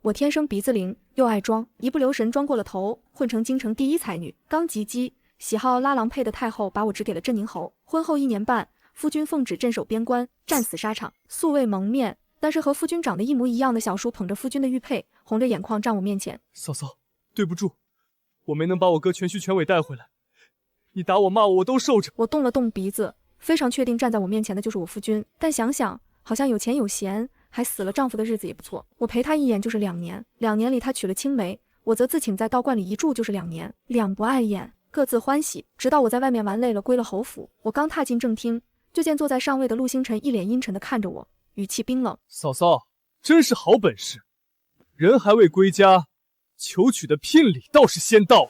我天生鼻子灵，又爱装，一不留神装过了头，混成京城第一才女。刚及笄，喜好拉郎配的太后把我指给了镇宁侯。婚后1年半，夫君奉旨镇守边关，战死沙场，素未蒙面。但是和夫君长得一模一样的小叔捧着夫君的玉佩，红着眼眶站我面前。嫂嫂，对不住，我没能把我哥全须全尾带回来，你打我骂我都受着。我动了动鼻子，非常确定站在我面前的就是我夫君，但想想好像有钱有闲，还死了丈夫的日子也不错。我陪他一眼就是2年，2年里他娶了青梅，我则自请在道观里一住就是2年，两不碍眼，各自欢喜。直到我在外面玩累了，归了侯府，我刚踏进正厅，就见坐在上位的陆星辰一脸阴沉地看着我，语气冰冷。嫂嫂，真是好本事，人还未归家，求娶的聘礼倒是先到。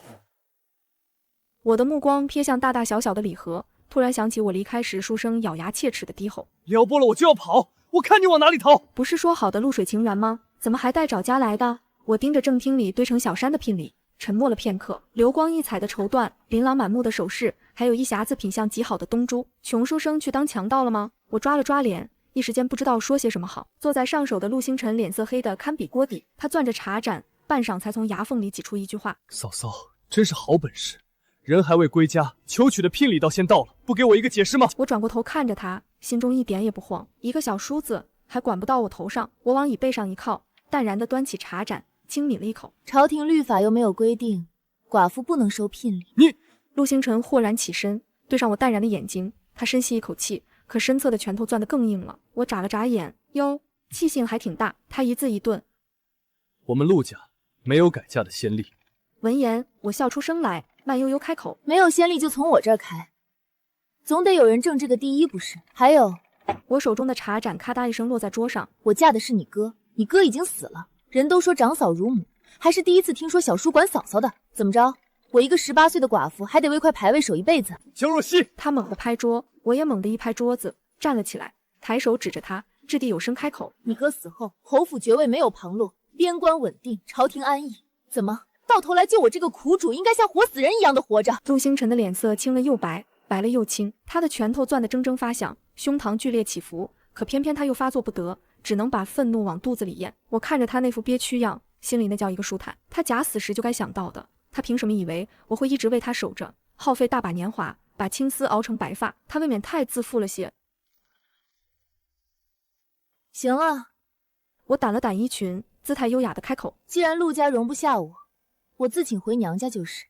我的目光瞥向大大小小的礼盒，突然想起我离开时书生咬牙切齿的低吼：撩拨了我就要跑，我看你往哪里逃！不是说好的露水情缘吗？怎么还带找家来的？我盯着正厅里堆成小山的聘礼，沉默了片刻。流光溢彩的绸缎，琳琅满目的首饰，还有一匣子品相极好的东珠。穷书生去当强盗了吗？我抓了抓脸，一时间不知道说些什么好。坐在上首的陆星辰脸色黑得堪比锅底，他攥着茶盏，半晌才从牙缝里挤出一句话：嫂嫂，真是好本事，人还未归家，求娶的聘礼倒先到了，不给我一个解释吗？我转过头看着他，心中一点也不慌。一个小梳子还管不到我头上。我往椅背上一靠，淡然地端起茶盏，轻抿了一口。朝廷律法又没有规定，寡妇不能收聘礼。你……陆星辰豁然起身，对上我淡然的眼睛，他深吸一口气，可身侧的拳头攥得更硬了。我眨了眨眼，哟，气性还挺大。他一字一顿：我们陆家没有改嫁的先例。闻言，我笑出声来，慢悠悠开口：没有先例就从我这儿开，总得有人争这个第一不是？还有，我手中的茶盏咔嗒一声落在桌上。我嫁的是你哥，你哥已经死了，人都说长嫂如母，还是第一次听说小叔管嫂嫂的。怎么着，我一个18岁的寡妇还得为块牌位守一辈子？江若曦，他猛地拍桌，我也猛地一拍桌子，站了起来，抬手指着他，掷地有声开口：你哥死后，侯府爵位没有旁落，边关稳定，朝廷安逸，怎么到头来就我这个苦主应该像活死人一样的活着？陆星辰的脸色青了又白，白了又青，他的拳头攥得铮铮发响，胸膛剧烈起伏，可偏偏他又发作不得，只能把愤怒往肚子里咽。我看着他那副憋屈样，心里那叫一个舒坦。他假死时就该想到的，他凭什么以为我会一直为他守着，耗费大把年华，把青丝熬成白发？他未免太自负了些。行了，我掸了掸衣裙，姿态优雅的开口：既然陆家容不下我，我自请回娘家就是。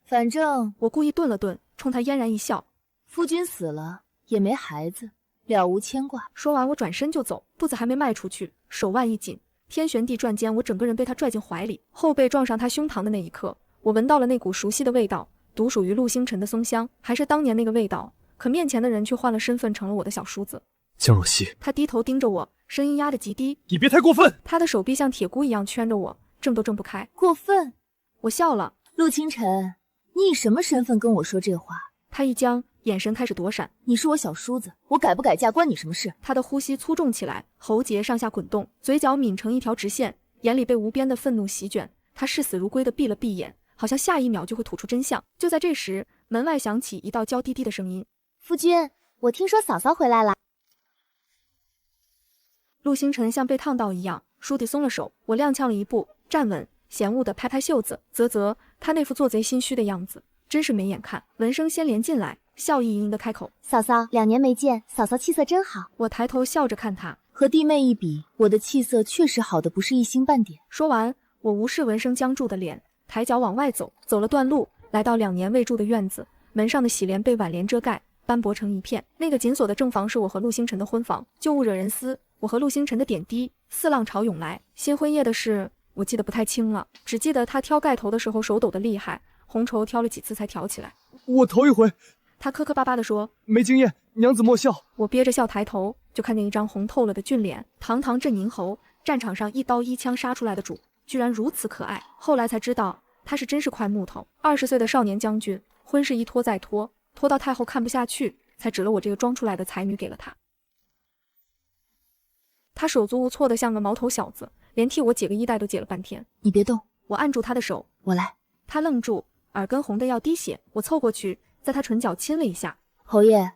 反正我故意顿了顿，冲他嫣然一笑：夫君死了也没孩子，了无牵挂。说完我转身就走，步子还没迈出去，手腕一紧，天旋地转间，我整个人被他拽进怀里，后背撞上他胸膛的那一刻，我闻到了那股熟悉的味道，独属于陆星辰的松香，还是当年那个味道。可面前的人却换了身份，成了我的小叔子。江若曦，他低头盯着我，声音压得极低：你别太过分。他的手臂像铁箍一样圈着我，挣都挣不开。过分？我笑了。陆清晨，你以什么身份跟我说这话？他一僵，眼神开始躲闪。你是我小叔子，我改不改嫁关你什么事？他的呼吸粗重起来，喉结上下滚动，嘴角抿成一条直线，眼里被无边的愤怒席卷。他视死如归的闭了闭眼，好像下一秒就会吐出真相。就在这时，门外响起一道娇滴滴的声音：夫君，我听说嫂嫂回来了。陆星辰像被烫到一样，倏地松了手。我踉跄了一步，站稳，嫌恶地拍拍袖子，啧，他那副做贼心虚的样子，真是没眼看。闻声先连进来，笑意盈盈地开口：嫂嫂，2年没见，嫂嫂气色真好。我抬头笑着看他，和弟妹一比，我的气色确实好的不是一星半点。说完，我无视闻声僵住的脸，抬脚往外走，走了段路，来到2年未住的院子，门上的喜帘被挽帘遮盖，斑驳成一片。那个紧锁的正房是我和陆星辰的婚房，旧物惹人思，我和陆星辰的点滴似浪潮涌来。新婚夜的事我记得不太清了，只记得他挑盖头的时候手抖得厉害，红绸挑了几次才挑起来。我头一回。他磕磕巴巴地说：没经验，娘子莫笑。我憋着笑抬头，就看见一张红透了的俊脸，堂堂镇宁侯，战场上一刀一枪杀出来的主，居然如此可爱。后来才知道他是真是块木头，20岁的少年将军，婚事一拖再拖，拖到太后看不下去，才指了我这个装出来的才女给了他。他手足无措的像个毛头小子，连替我解个衣带都解了半天。你别动，我按住他的手，我来。他愣住，耳根红得要滴血，我凑过去，在他唇角亲了一下。侯爷，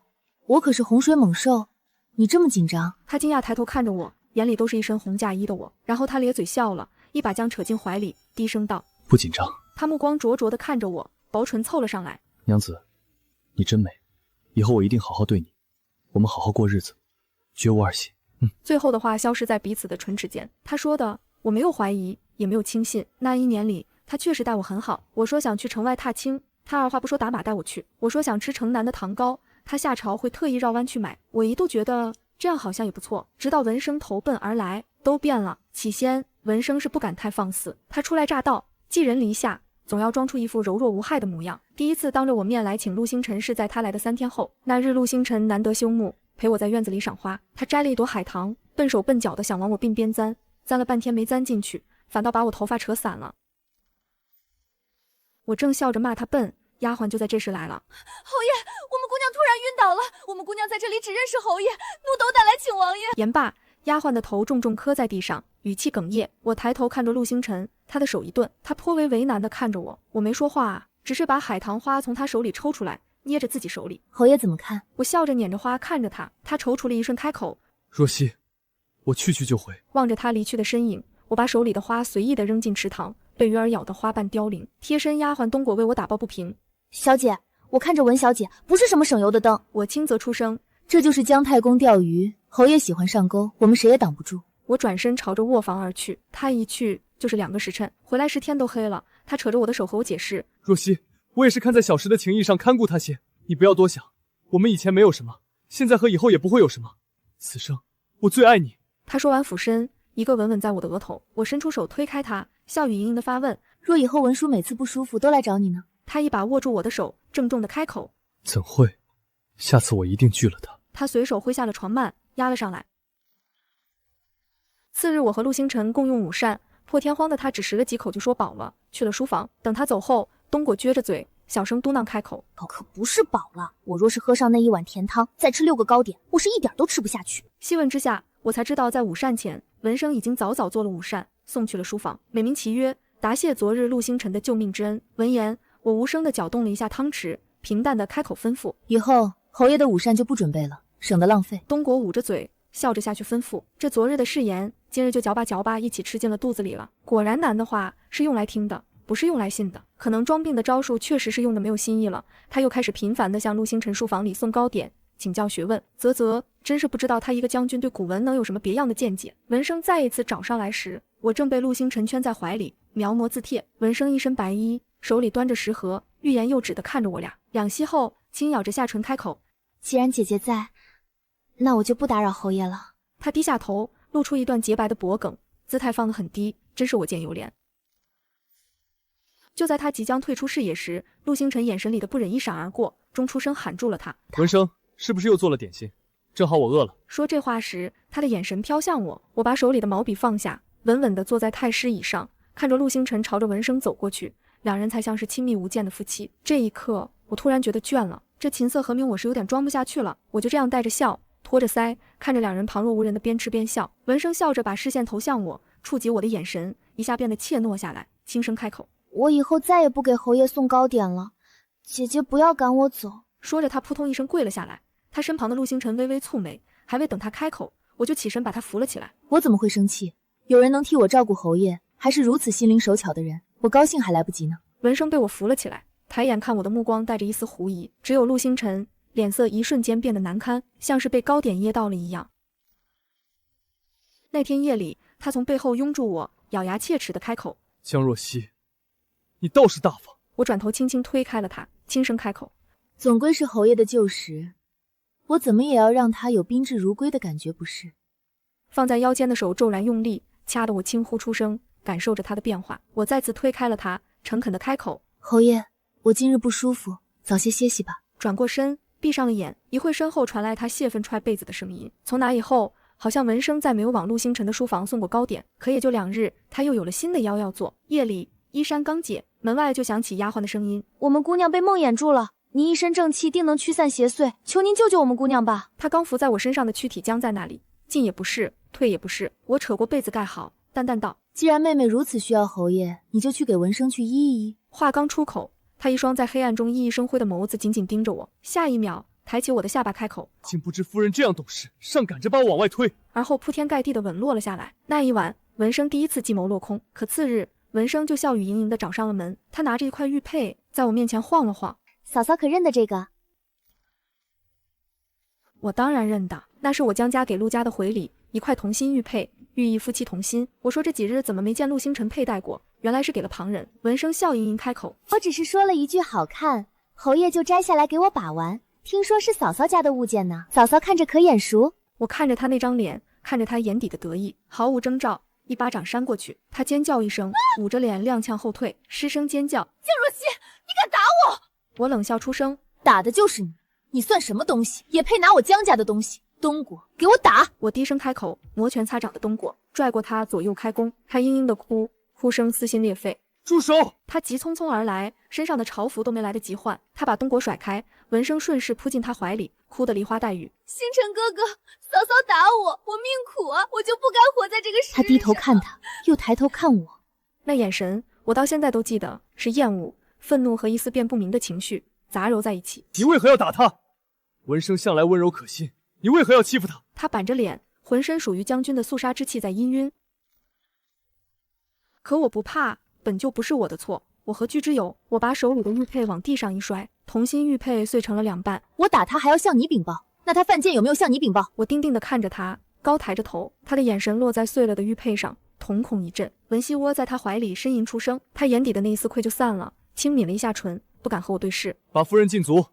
我可是洪水猛兽，你这么紧张？他惊讶抬头看着我，眼里都是一身红嫁衣的我，然后他咧嘴笑了，一把将扯进怀里，低声道：“不紧张。”他目光灼灼地看着我，薄唇凑了上来。娘子，你真美，以后我一定好好对你，我们好好过日子，绝无二心。最后的话消失在彼此的唇齿间。他说的，我没有怀疑，也没有轻信。那1年里，他确实待我很好。我说想去城外踏青，他二话不说打马带我去。我说想吃城南的糖糕，他下朝会特意绕弯去买。我一度觉得这样好像也不错，直到文生投奔而来，都变了。起先，文生是不敢太放肆，他初来乍到，寄人篱下，总要装出一副柔弱无害的模样。第一次当着我面来请陆星辰是在他来的3天后。那日陆星辰难得休沐，陪我在院子里赏花。他摘了一朵海棠，笨手笨脚的想往我鬓边簪，簪了半天没簪进去，反倒把我头发扯散了。我正笑着骂他笨，丫鬟就在这时来了。侯爷，我们姑娘突然晕倒了，我们姑娘在这里只认识侯爷，怒斗胆来请王爷。言罢，丫鬟的头重重磕在地上，语气哽咽。我抬头看着陆星辰，他的手一顿，他颇为为难地看着我。我没说话啊，只是把海棠花从他手里抽出来，捏着自己手里。侯爷怎么看？我笑着捻着花看着他，他踌躇了一瞬，开口：“若曦，我去就回。”望着他离去的身影，我把手里的花随意地扔进池塘，被鱼儿咬得花瓣凋零。贴身丫鬟东果为我打抱不平：“小姐，我看着文小姐不是什么省油的灯。”我轻则出声：“这就是姜太公钓鱼，侯爷喜欢上钩，我们谁也挡不住。”我转身朝着卧房而去，他一去就是2个时辰，回来时天都黑了。他扯着我的手和我解释：“若曦，我也是看在小时的情谊上看顾他些，你不要多想。我们以前没有什么，现在和以后也不会有什么。此生我最爱你。”他说完俯身，一个吻吻在我的额头。我伸出手推开他，笑语盈盈的发问：“若以后文叔每次不舒服都来找你呢？”他一把握住我的手，郑重的开口：“怎会？下次我一定拒了他。”他随手挥下了床幔，压了上来。次日，我和陆星辰共用午膳，破天荒的他只食了几口就说饱了，去了书房。等他走后，东果撅着嘴，小声嘟囔开口：“可不是饱了，我若是喝上那1碗甜汤，再吃6个糕点，我是一点都吃不下去。”细问之下，我才知道在午膳前，文生已经早早做了午膳，送去了书房，美名其曰答谢昨日陆星辰的救命之恩。闻言，我无声地搅动了一下汤匙，平淡地开口吩咐：“以后侯爷的午膳就不准备了，省得浪费。”东果捂着嘴，笑着下去吩咐：“这昨日的誓言，今日就嚼吧嚼吧一起吃进了肚子里了。”果然，男的话是用来听的，不是用来信的。可能装病的招数确实是用的没有新意了。他又开始频繁地向陆星辰书房里送糕点，请教学问。真是不知道他一个将军对古文能有什么别样的见解。文生再一次找上来时，我正被陆星辰圈在怀里，描摹字帖。文生一身白衣，手里端着食盒，欲言又止地看着我俩，两息后轻咬着下唇开口：“既然姐姐在，那我就不打扰侯爷了。”他低下头，露出一段洁白的脖颈，姿态放得很低，真是我见犹怜。就在他即将退出视野时，陆星辰眼神里的不忍一闪而过，中出声喊住了他：“文生，是不是又做了点心？正好我饿了。”说这话时，他的眼神飘向我，我把手里的毛笔放下，稳稳地坐在太师椅上，看着陆星辰朝着文生走过去，两人才像是亲密无间的夫妻。这一刻，我突然觉得倦了，这琴瑟和鸣我是有点装不下去了。我就这样带着笑，托着腮，看着两人旁若无人的边吃边笑。文生笑着把视线投向我，触及我的眼神一下变得怯懦下来，轻声开口：“我以后再也不给侯爷送糕点了，姐姐不要赶我走。”说着，他扑通一声跪了下来。他身旁的陆星辰微微蹙眉，还未等他开口，我就起身把他扶了起来。我怎么会生气？有人能替我照顾侯爷，还是如此心灵手巧的人，我高兴还来不及呢。文生被我扶了起来，抬眼看我的目光带着一丝狐疑，只有陆星辰脸色一瞬间变得难堪，像是被糕点噎到了一样。那天夜里，他从背后拥住我，咬牙切齿地开口：“江若曦，你倒是大方。”我转头轻轻推开了他，轻声开口：“总归是侯爷的旧时，我怎么也要让他有宾至如归的感觉，不是？”放在腰间的手骤然用力，掐得我轻呼出声，感受着他的变化。我再次推开了他，诚恳地开口：“侯爷，我今日不舒服，早些歇息吧。”转过身，闭上了眼。一会身后传来他泄愤踹被子的声音。从那以后，好像文生再没有往陆星辰的书房送过糕点。可也就2日，他又有了新的妖要做。夜里，衣衫刚解，门外就响起丫鬟的声音：“我们姑娘被梦魇住了，您一身正气定能驱散邪祟，求您救救我们姑娘吧。”他刚伏在我身上的躯体僵在那里，进也不是，退也不是。我扯过被子盖好，淡淡道：“既然妹妹如此需要侯爷，你就去给文生去医一医。”话刚出口，他一双在黑暗中熠熠生辉的眸子紧紧盯着我，下一秒抬起我的下巴开口：“竟不知夫人这样懂事，尚赶着把我往外推。”而后铺天盖地的吻落了下来。那一晚，文生第一次计谋落空。可次日，文生就笑语盈盈地找上了门，他拿着一块玉佩在我面前晃了晃。嫂嫂可认得这个？我当然认得，那是我江家给陆家的回礼，一块同心玉佩，寓意夫妻同心。我说这几日怎么没见陆星辰佩戴过，原来是给了旁人。文生笑盈盈开口：我只是说了一句好看，侯爷就摘下来给我把玩。听说是嫂嫂家的物件呢，嫂嫂看着可眼熟。我看着他那张脸，看着他眼底的得意，毫无征兆，一巴掌扇过去。他尖叫一声，捂着脸踉跄后退，失声尖叫：江若曦，你敢打我！我冷笑出声：打的就是你，你算什么东西，也配拿我江家的东西？东果，给我打！我低声开口，摩拳擦掌的东果拽过他左右开弓，他嘤嘤的哭，哭声撕心裂肺。住手！他急匆匆而来，身上的朝服都没来得及换，他把东果甩开，文生顺势扑进他怀里，哭得梨花带雨。星辰哥哥，嫂嫂打我，我命苦啊，我就不该活在这个世上。他低头看他，又抬头看我，那眼神我到现在都记得，是厌恶、愤怒和一丝辨不明的情绪杂糅在一起。你为何要打他？文生向来温柔可信，你为何要欺负他？他板着脸，浑身属于将军的肃杀之气在氤氲。可我不怕，本就不是我的错，我何惧之有？我把手里的玉佩往地上一摔，同心玉佩碎成了两半。我打他还要向你禀报，那他犯贱有没有向你禀报？我定定地看着他，高抬着头，他的眼神落在碎了的玉佩上，瞳孔一震。文希窝在他怀里呻吟出声，他眼底的那一丝愧疚散了，轻抿了一下唇，不敢和我对视。把夫人禁足，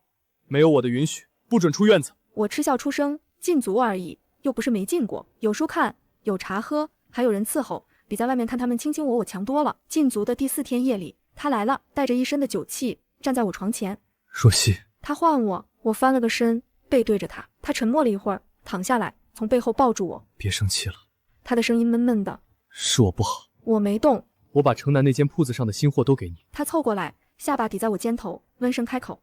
没有我的允许，不准出院子。我嗤笑出声，禁足而已，又不是没禁过，有书看，有茶喝，还有人伺候，比在外面看他们卿卿我强多了。禁足的第4天夜里，他来了，带着一身的酒气，站在我床前。若曦，他唤我，我翻了个身，背对着他。他沉默了一会儿，躺下来，从背后抱住我。别生气了，他的声音闷闷的。是我不好。我没动。我把城南那间铺子上的新货都给你。他凑过来，下巴抵在我肩头，温声开口：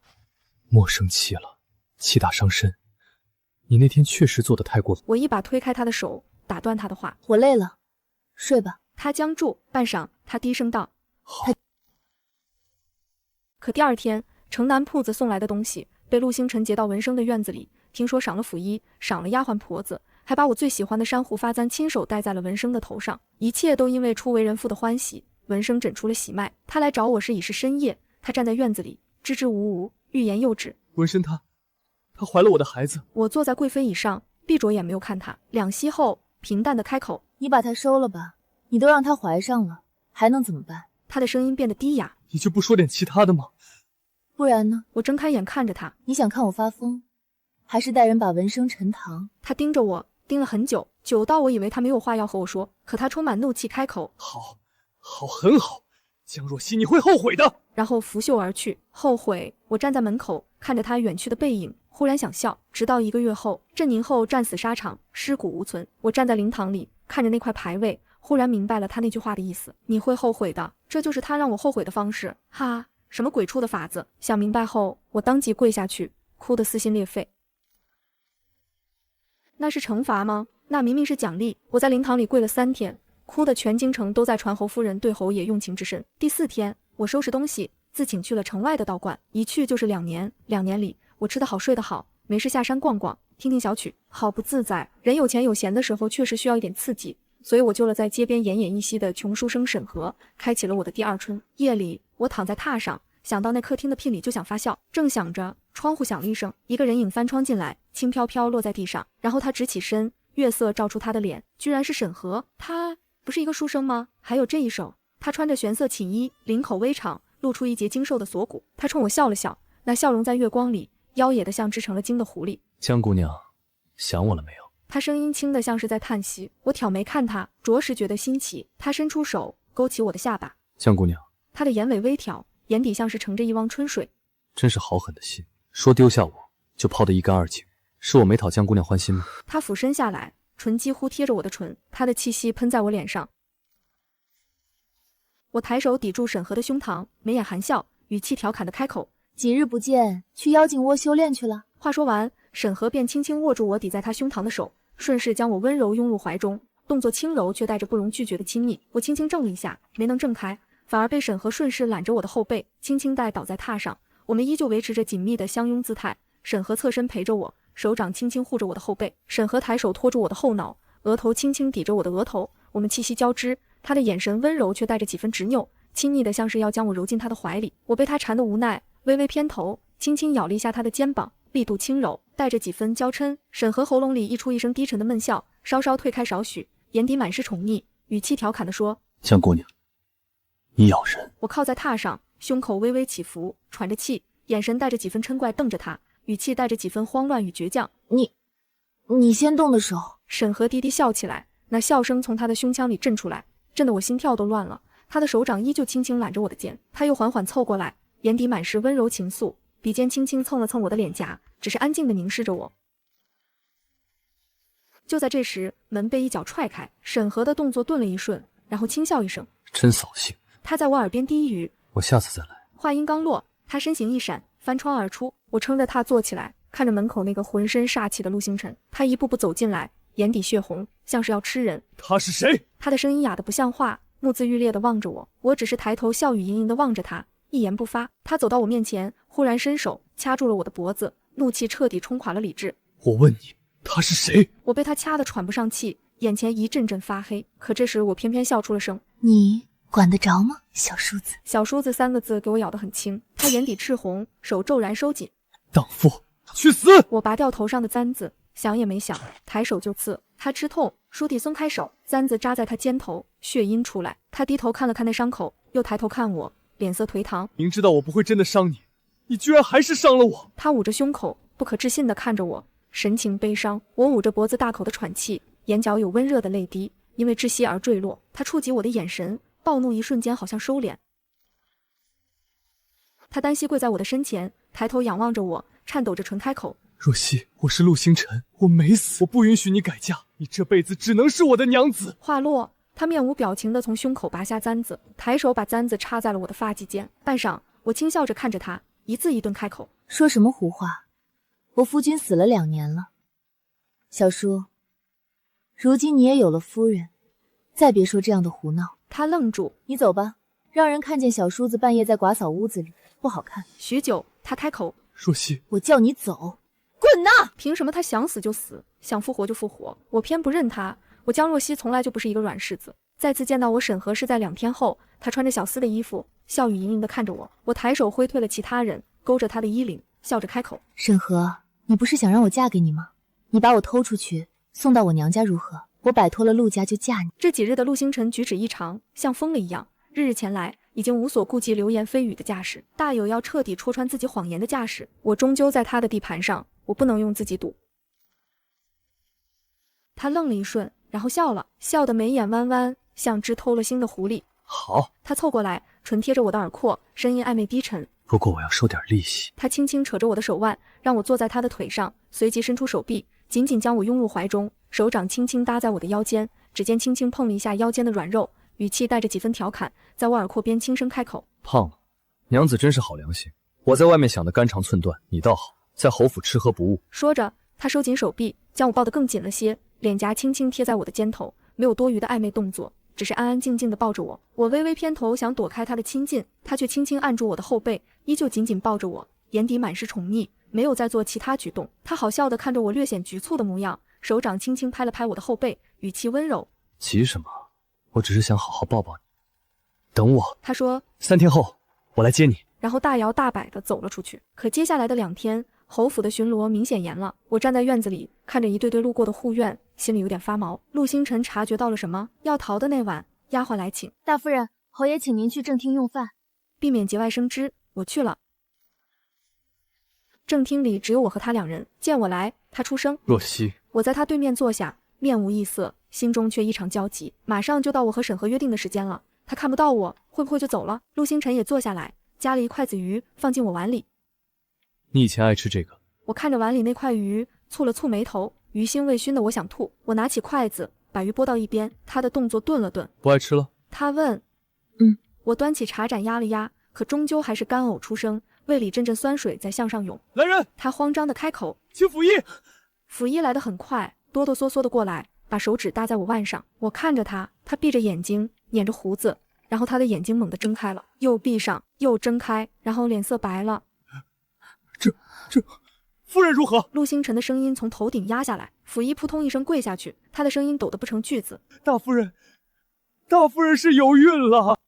莫生气了，气大伤身。你那天确实做得太过分。我一把推开他的手，打断他的话：我累了，睡吧。他僵住，半晌，他低声道：好。可第二天，城南铺子送来的东西被陆星辰劫到文生的院子里，听说赏了府医，赏了丫鬟婆子，还把我最喜欢的珊瑚发簪亲手戴在了文生的头上。一切都因为初为人父的欢喜，文生诊出了喜脉。他来找我时已是深夜，他站在院子里，支支吾吾，欲言又止。文生她怀了我的孩子。我坐在贵妃椅上，闭着眼没有看他，两息后平淡的开口：你把她收了吧，你都让她怀上了，还能怎么办？他的声音变得低哑。你就不说点其他的吗？不然呢？我睁开眼看着他。你想看我发疯，还是带人把文生沉塘？他盯着我，盯了很久，久到我以为他没有话要和我说，可他充满怒气开口：好，很好，江若曦，你会后悔的。然后拂袖而去。后悔？我站在门口，看着他远去的背影，忽然想笑。直到1个月后，镇宁后战死沙场，尸骨无存。我站在灵堂里，看着那块牌位，忽然明白了他那句话的意思：你会后悔的。这就是他让我后悔的方式。哈，什么鬼畜的法子？想明白后，我当即跪下去，哭得撕心裂肺。那是惩罚吗？那明明是奖励。我在灵堂里跪了3天，哭得全京城都在传侯夫人对侯爷用情之深。第4天，我收拾东西，自请去了城外的道观，一去就是2年。2年里，我吃得好，睡得好，没事下山逛逛，听听小曲，好不自在。人有钱有闲的时候，确实需要一点刺激，所以我救了在街边奄奄一息的穷书生沈河，开启了我的第2春。夜里，我躺在榻上，想到那客厅的聘礼就想发笑，正想着，窗户响了一声，一个人影翻窗进来，轻飘飘落在地上，然后他直起身，月色照出他的脸，居然是沈河。他不是一个书生吗？还有这一手。他穿着玄色寝衣，领口微敞，露出一截精瘦的锁骨。他冲我笑了笑，那笑容在月光里妖冶得像织成了精的狐狸。江姑娘，想我了没有？他声音轻得像是在叹息。我挑眉看他，着实觉得新奇。他伸出手勾起我的下巴。江姑娘，他的眼尾微挑，眼底像是盛着一汪春水。真是好狠的心，说丢下我就抛得一干二净，是我没讨江姑娘欢心吗？他俯身下来，唇几乎贴着我的唇，他的气息喷在我脸上。我抬手抵住沈河的胸膛，眉眼含笑，语气调侃的开口：几日不见，去妖精窝修炼去了？话说完，沈河便轻轻握住我抵在他胸膛的手，顺势将我温柔拥入怀中，动作轻柔却带着不容拒绝的亲密。我轻轻怔了一下，没能挣开，反而被沈河顺势揽着我的后背，轻轻带倒在榻上。我们依旧维持着紧密的相拥姿态，沈河侧身陪着我，手掌轻轻护着我的后背。沈河抬手托住我的后脑，额头轻轻抵着我的额头。我们气息交织，他的眼神温柔却带着几分执拗，亲昵的像是要将我揉进他的怀里。我被他缠得无奈，微微偏头，轻轻咬了一下他的肩膀，力度轻柔，带着几分娇嗔。沈河喉咙里溢出一声低沉的闷笑，稍稍退开少许，眼底满是宠溺，语气调侃地说：“江姑娘，你咬人。”我靠在榻上，胸口微微起伏，喘着气，眼神带着几分嗔怪瞪着他，语气带着几分慌乱与倔强。你先动的手。沈河低低笑起来，那笑声从他的胸腔里震出来，震得我心跳都乱了。他的手掌依旧轻轻揽着我的肩，他又缓缓凑过来，眼底满是温柔情愫，笔尖轻轻蹭了蹭我的脸颊，只是安静地凝视着我。就在这时，门被一脚踹开，沈河的动作顿了一瞬，然后轻笑一声：“真扫兴。”他在我耳边低语：“我下次再来。”话音刚落，他身形一闪，翻窗而出。我撑着他坐起来，看着门口那个浑身煞气的陆星辰，他一步步走进来，眼底血红，像是要吃人。他是谁？他的声音哑得不像话，目眦欲裂地望着我，我只是抬头笑语盈盈地望着他，一言不发。他走到我面前，忽然伸手掐住了我的脖子，怒气彻底冲垮了理智。我问你，他是谁？我被他掐得喘不上气，眼前一阵阵发黑。可这时我偏偏笑出了声：“你管得着吗，小叔子？”小叔子3个字给我咬得很轻。他眼底赤红，手骤然收紧。荡妇，去死！我拔掉头上的簪子，想也没想，抬手就刺。他吃痛，倏地松开手，簪子扎在他肩头，血阴出来。他低头看了看那伤口，又抬头看我，脸色颓唐。明知道我不会真的伤你，你居然还是伤了我。他捂着胸口，不可置信地看着我，神情悲伤。我捂着脖子大口的喘气，眼角有温热的泪滴因为窒息而坠落。他触及我的眼神，暴怒一瞬间好像收敛。他单膝跪在我的身前，抬头仰望着我，颤抖着唇开口：“若曦，我是陆星辰，我没死，我不允许你改嫁，你这辈子只能是我的娘子。”话落，他面无表情地从胸口拔下簪子，抬手把簪子插在了我的发髻间。半晌，我轻笑着看着他，一字一顿开口：“说什么胡话？我夫君死了2年了，小叔，如今你也有了夫人，再别说这样的胡闹。”他愣住：“你走吧，让人看见小叔子半夜在寡嫂屋子里，不好看。”许久，他开口：“若曦，我叫你走，滚呐！”凭什么他想死就死，想复活就复活？我偏不认他。我江若曦从来就不是一个软柿子。再次见到我沈河是在2天后，他穿着小厮的衣服，笑语盈盈地看着我。我抬手挥退了其他人，勾着他的衣领，笑着开口：“沈河，你不是想让我嫁给你吗？你把我偷出去，送到我娘家如何？我摆脱了陆家就嫁你。”这几日的陆星辰举止异常，像疯了一样，日日前来，已经无所顾忌流言蜚语的架势，大有要彻底戳穿自己谎言的架势。我终究在他的地盘上，我不能用自己赌。他愣了一瞬，然后笑了，笑得眉眼弯弯，像只偷了腥的狐狸。好，他凑过来，唇贴着我的耳廓，声音暧昧低沉。不过我要收点利息。他轻轻扯着我的手腕，让我坐在他的腿上，随即伸出手臂，紧紧将我拥入怀中，手掌轻轻搭在我的腰间，指尖轻轻碰了一下腰间的软肉，语气带着几分调侃，在我耳廓边轻声开口：“胖了，娘子真是好良心。我在外面想的肝肠寸断，你倒好，在侯府吃喝不误。”说着，他收紧手臂，将我抱得更紧了些，脸颊轻轻贴在我的肩头，没有多余的暧昧动作，只是安安静静地抱着我。我微微偏头想躲开他的亲近，他却轻轻按住我的后背，依旧紧紧抱着我，眼底满是宠溺，没有再做其他举动。他好笑地看着我略显局促的模样，手掌轻轻拍了拍我的后背，语气温柔：“急什么？我只是想好好抱抱你。等我。”他说3天后我来接你。然后大摇大摆地走了出去。可接下来的2天，侯府的巡逻明显严了。我站在院子里，看着一对对路过的护院，心里有点发毛。陆星辰察觉到了什么？要逃的那晚，丫鬟来请：“大夫人，侯爷请您去正厅用饭。”避免节外生枝，我去了。正厅里只有我和他2人。见我来，他出声：“若曦。”我在他对面坐下，面无异色，心中却异常焦急。马上就到我和沈河约定的时间了，他看不到我，会不会就走了？陆星辰也坐下来，夹了一筷子鱼放进我碗里。你以前爱吃这个。我看着碗里那块鱼，蹙了蹙眉头，鱼腥味熏的我想吐。我拿起筷子，把鱼拨到一边。他的动作顿了顿，不爱吃了？他问。我端起茶盏压了压，可终究还是干呕出声，胃里阵阵酸水在向上涌。来人！他慌张地开口：“请府医！”府医来得很快，哆哆嗦嗦地过来，把手指搭在我腕上。我看着他，他闭着眼睛，捻着胡子，然后他的眼睛猛地睁开了，又闭上，又睁开，然后脸色白了。这夫人如何？陆星辰的声音从头顶压下来，府医扑通一声跪下去，他的声音抖得不成句子。大夫人，大夫人是有孕了。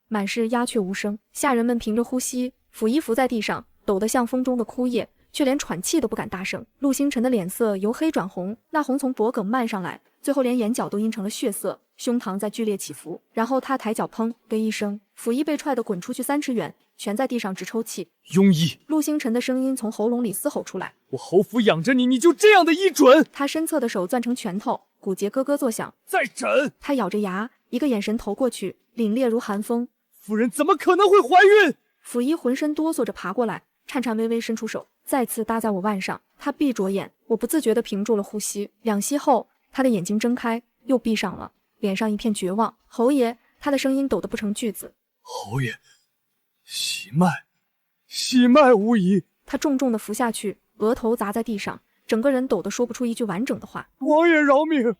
满是鸦雀无声，下人们凭着呼吸，抚衣伏在地上，抖得像风中的枯叶，却连喘气都不敢大声。陆星辰的脸色由黑转红，那红从脖颈漫上来，最后连眼角都阴成了血色，胸膛在剧烈起伏。然后他抬脚砰的一声，抚衣被踹得滚出去3尺远，全在地上直抽泣。庸医！陆星辰的声音从喉咙里嘶吼出来：我侯府养着你，你就这样的医准？他身侧的手攥成拳头，骨节咯咯作响。再诊！他咬着牙，一个眼神投过去，凛冽如寒风。夫人怎么可能会怀孕？溥仪浑身哆嗦着爬过来，颤颤巍巍伸出手，再次搭在我腕上。他闭着眼，我不自觉地屏住了呼吸。2息后，他的眼睛睁开，又闭上了，脸上一片绝望。侯爷，他的声音抖得不成句子。侯爷，喜脉无疑。他重重地伏下去，额头砸在地上，整个人抖得说不出一句完整的话。王爷饶命！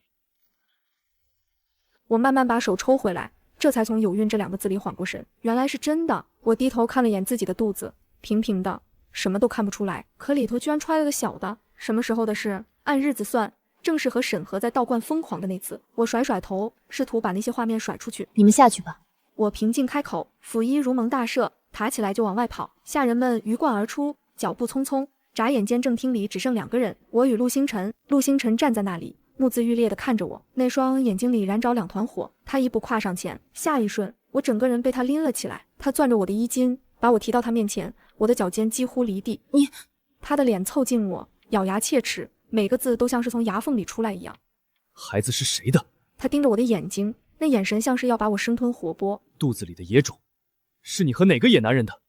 我慢慢把手抽回来，这才从有孕这2个字里缓过神，原来是真的。我低头看了眼自己的肚子，平平的，什么都看不出来，可里头居然揣了个小的。什么时候的事？按日子算，正是和沈河在道观疯狂的那次。我甩甩头，试图把那些画面甩出去。你们下去吧。我平静开口，溥仪如蒙大赦，爬起来就往外跑。下人们鱼贯而出，脚步匆匆，眨眼间正厅里只剩2个人，我与陆星辰。陆星辰站在那里，目眦欲裂地看着我，那双眼睛里燃着2团火。他一步跨上前，下一瞬，我整个人被他拎了起来。他攥着我的衣襟，把我提到他面前，我的脚尖几乎离地。你……他的脸凑近我，咬牙切齿，每个字都像是从牙缝里出来一样。孩子是谁的？他盯着我的眼睛，那眼神像是要把我生吞活剥。肚子里的野种，是你和哪个野男人的？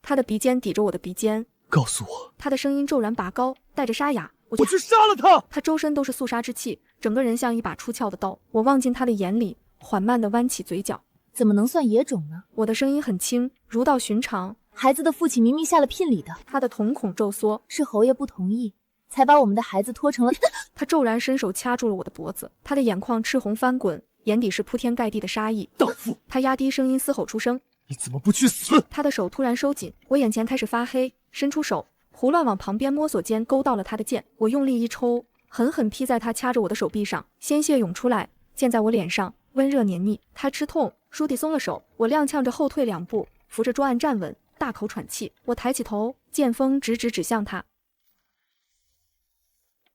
他的鼻尖抵着我的鼻尖，告诉我。他的声音骤然拔高，带着沙哑。我去杀了他！他周身都是肃杀之气，整个人像一把出鞘的刀。我望进他的眼里，缓慢地弯起嘴角。怎么能算野种呢？我的声音很轻，如到寻常。孩子的父亲明明下了聘礼的。他的瞳孔骤缩，是侯爷不同意，才把我们的孩子拖成了……他骤然伸手掐住了我的脖子，他的眼眶赤红翻滚，眼底是铺天盖地的杀意。荡妇！他压低声音嘶吼出声：你怎么不去死？他的手突然收紧，我眼前开始发黑，伸出手胡乱往旁边摸索间勾到了他的剑，我用力一抽，狠狠劈在他掐着我的手臂上，鲜血涌出来，溅在我脸上，温热黏腻。他吃痛，倏地松了手，我踉跄着后退2步，扶着桌案站稳，大口喘气。我抬起头，剑锋直直指向他。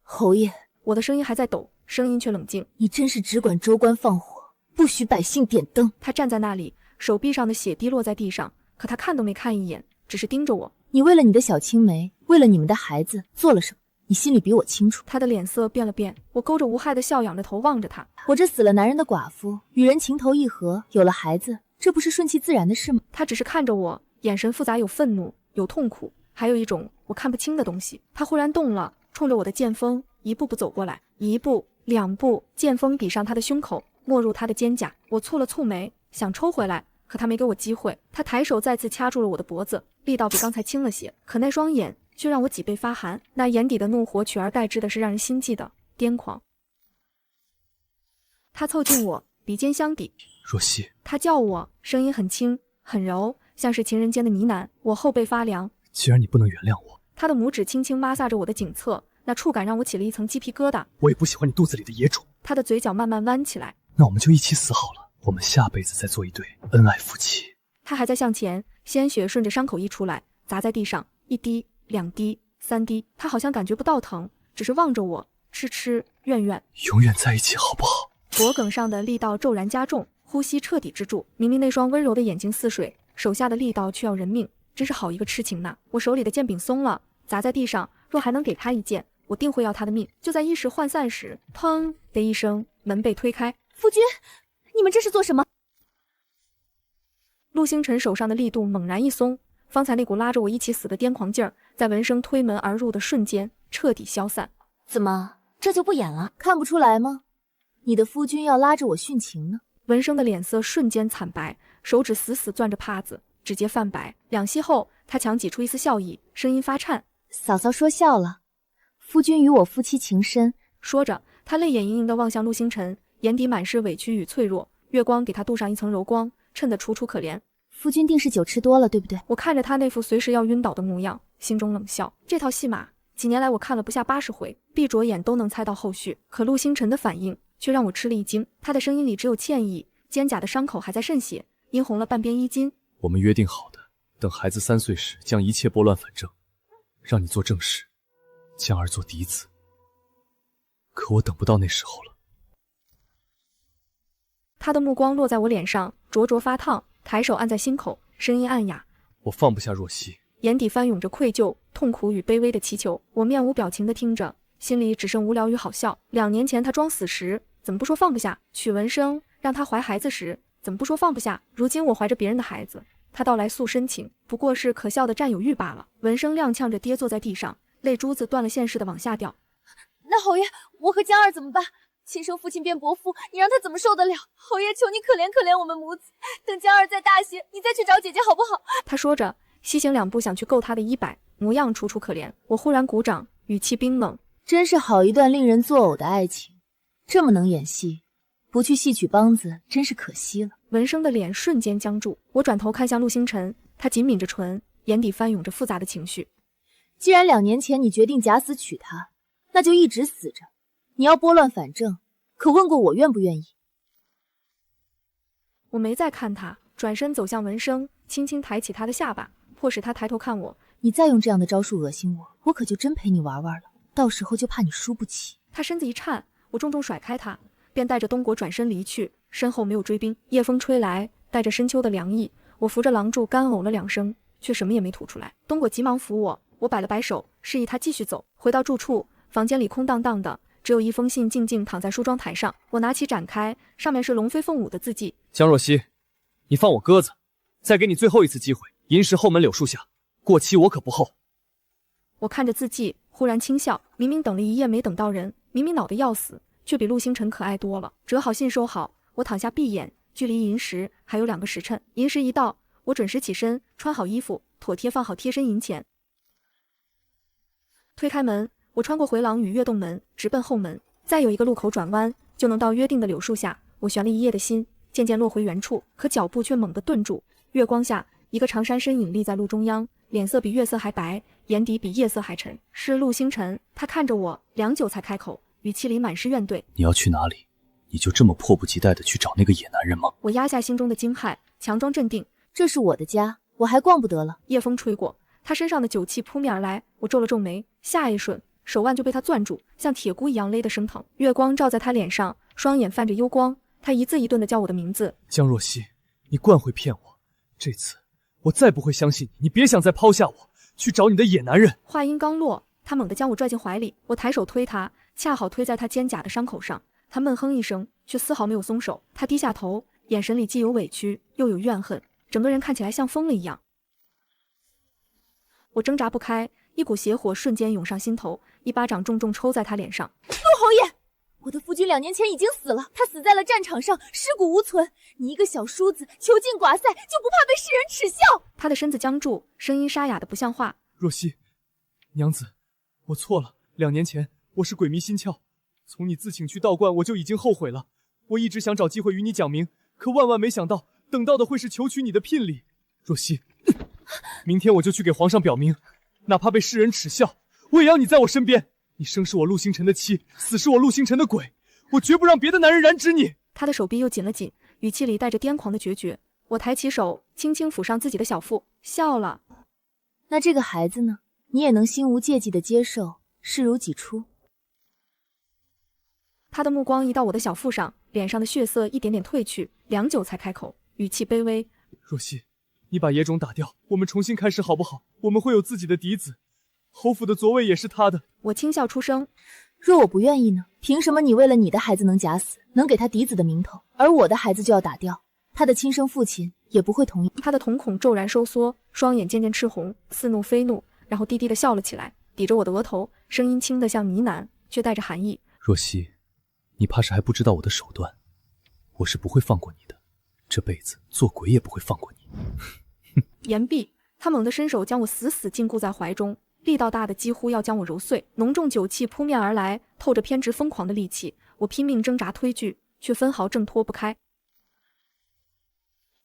侯爷，我的声音还在抖，声音却冷静。你真是只管州官放火，不许百姓点灯。他站在那里，手臂上的血滴落在地上，可他看都没看一眼，只是盯着我。你为了你的小青梅，为了你们的孩子做了什么？你心里比我清楚。他的脸色变了变，我勾着无害的笑，仰着头望着他。我这死了男人的寡妇，与人情投意合，有了孩子，这不是顺其自然的事吗？他只是看着我，眼神复杂，有愤怒，有痛苦，还有一种我看不清的东西。他忽然动了，冲着我的剑锋一步步走过来，1步2步，剑锋抵上他的胸口，没入他的肩胛。我蹙了蹙眉，想抽回来，可他没给我机会。他抬手再次掐住了我的脖子，力道比刚才轻了些，可那双眼却让我脊背发寒，那眼底的怒火取而代之的是让人心悸的癫狂。他凑近我，鼻尖相抵。若曦，他叫我，声音很轻很柔，像是情人间的呢喃。我后背发凉。既然你不能原谅我，他的拇指轻轻摩挲着我的颈侧，那触感让我起了一层鸡皮疙瘩。我也不喜欢你肚子里的野种。他的嘴角慢慢弯起来。那我们就一起死好了，我们下辈子再做一对恩爱夫妻。他还在向前，鲜血顺着伤口溢出来，砸在地上，1滴2滴3滴。他好像感觉不到疼，只是望着我，痴痴怨怨。永远在一起好不好？脖颈上的力道骤然加重，呼吸彻底止住。明明那双温柔的眼睛似水，手下的力道却要人命，真是好一个痴情呐！我手里的剑柄松了，砸在地上。若还能给他一剑，我定会要他的命。就在一时涣散时，砰的一声，门被推开。夫君，你们这是做什么？陆星辰手上的力度猛然一松，方才那股拉着我一起死的癫狂劲儿，在闻声推门而入的瞬间彻底消散。怎么，这就不演了？看不出来吗？你的夫君要拉着我殉情呢。闻声的脸色瞬间惨白，手指死死攥着帕子，指节泛白。2息后，他强挤出一丝笑意，声音发颤：嫂嫂说笑了，夫君与我夫妻情深。说着，他泪眼盈盈地望向陆星辰，眼底满是委屈与脆弱。月光给他镀上一层柔光，衬得楚楚可怜。夫君定是酒吃多了，对不对？我看着他那副随时要晕倒的模样，心中冷笑。这套戏码几年来我看了不下80回，闭着眼都能猜到后续。可陆星辰的反应却让我吃了一惊。他的声音里只有歉意，肩胛的伤口还在渗血，殷红了半边衣襟。我们约定好的，等孩子3岁时将一切拨乱反正，让你做正室，江儿做嫡子。可我等不到那时候了。他的目光落在我脸上，灼灼发烫，抬手按在心口，声音暗哑。我放不下若曦，眼底翻涌着愧疚、痛苦与卑微的祈求。我面无表情地听着，心里只剩无聊与好笑。2年前他装死时，怎么不说放不下？许文生让他怀孩子时，怎么不说放不下？如今我怀着别人的孩子，他倒来诉深情，不过是可笑的占有欲罢了。文生踉跄着跌坐在地上，泪珠子断了线似的往下掉。那侯爷，我和江儿怎么办？亲生父亲变伯父，你让他怎么受得了？侯爷，求你可怜可怜我们母子，等江儿再大些，你再去找姐姐好不好？他说着，西行2步想去够他的衣摆，模样楚楚可怜。我忽然鼓掌，语气冰冷：真是好一段令人作呕的爱情，这么能演戏，不去戏曲梆子真是可惜了。文生的脸瞬间僵住，我转头看向陆星辰，他紧抿着唇，眼底翻涌着复杂的情绪。既然2年前你决定假死娶她，那就一直死着。你要拨乱反正，可问过我愿不愿意？我没再看他，转身走向文生，轻轻抬起他的下巴，迫使他抬头看我。你再用这样的招数恶心我，我可就真陪你玩玩了，到时候就怕你输不起。他身子一颤，我重重甩开他，便带着东国转身离去，身后没有追兵。夜风吹来，带着深秋的凉意，我扶着廊柱干呕了2声，却什么也没吐出来。东国急忙扶我，我摆了摆手，示意他继续走。回到住处，房间里空荡荡的，只有一封信静静躺在梳妆台上。我拿起展开，上面是龙飞凤舞的字迹。江若曦，你放我鸽子，再给你最后一次机会。银石后门柳树下，过期我可不候。我看着字迹，忽然轻笑，明明等了1夜没等到人，明明恼得要死，却比陆星辰可爱多了。折好信收好，我躺下闭眼，距离银石还有2个时辰。银石一到，我准时起身，穿好衣服，妥帖放好贴身银钱。推开门，我穿过回廊与跃动门，直奔后门，再有一个路口转弯，就能到约定的柳树下。我悬了1夜的心渐渐落回原处，可脚步却猛地顿住。月光下，一个长衫身影立在路中央，脸色比月色还白，眼底比夜色还沉。是陆星辰，他看着我，良久才开口，语气里满是怨怼：你要去哪里？你就这么迫不及待地去找那个野男人吗？我压下心中的惊骇，强装镇定：这是我的家，我还逛不得了。夜风吹过，他身上的酒气扑面而来，我皱了皱眉，下一瞬手腕就被他攥住，像铁箍一样勒得生疼。月光照在他脸上，双眼泛着幽光，他一字一顿地叫我的名字：江若曦，你惯会骗我，这次我再不会相信你，你别想再抛下我去找你的野男人。话音刚落，他猛地将我拽进怀里，我抬手推他，恰好推在他肩胛的伤口上。他闷哼一声，却丝毫没有松手。他低下头，眼神里既有委屈，又有怨恨，整个人看起来像疯了一样。我挣扎不开，一股邪火瞬间涌上心头，一巴掌重重抽在他脸上。陆侯爷，我的夫君2年前已经死了，他死在了战场上，尸骨无存。你一个小叔子囚禁寡塞，就不怕被世人耻笑？他的身子僵住，声音沙哑的不像话。若曦，娘子，我错了。2年前我是鬼迷心窍，从你自请去道观我就已经后悔了。我一直想找机会与你讲明，可万万没想到，等到的会是求取你的聘礼。若曦，明天我就去给皇上表明，哪怕被世人耻笑，我也要你在我身边。你生是我陆星辰的妻，死是我陆星辰的鬼，我绝不让别的男人染指你。他的手臂又紧了紧，语气里带着癫狂的决绝。我抬起手，轻轻抚上自己的小腹，笑了。那这个孩子呢？你也能心无芥蒂的接受，视如己出？他的目光移到我的小腹上，脸上的血色一点点褪去，良久才开口，语气卑微：若曦，你把野种打掉，我们重新开始好不好？我们会有自己的嫡子，侯府的座位也是他的。我轻笑出声：若我不愿意呢？凭什么你为了你的孩子能假死，能给他嫡子的名头，而我的孩子就要打掉？他的亲生父亲也不会同意。他的瞳孔骤然收缩，双眼渐渐赤红，似怒非怒，然后低低的笑了起来，抵着我的额头，声音轻得像呢喃，却带着寒意：若曦，你怕是还不知道我的手段，我是不会放过你的，这辈子做鬼也不会放过你。言毕，他猛地伸手将我死死禁锢在怀中，力道大的几乎要将我揉碎，浓重酒气扑面而来，透着偏执疯狂的戾气。我拼命挣扎推拒，却分毫挣脱不开，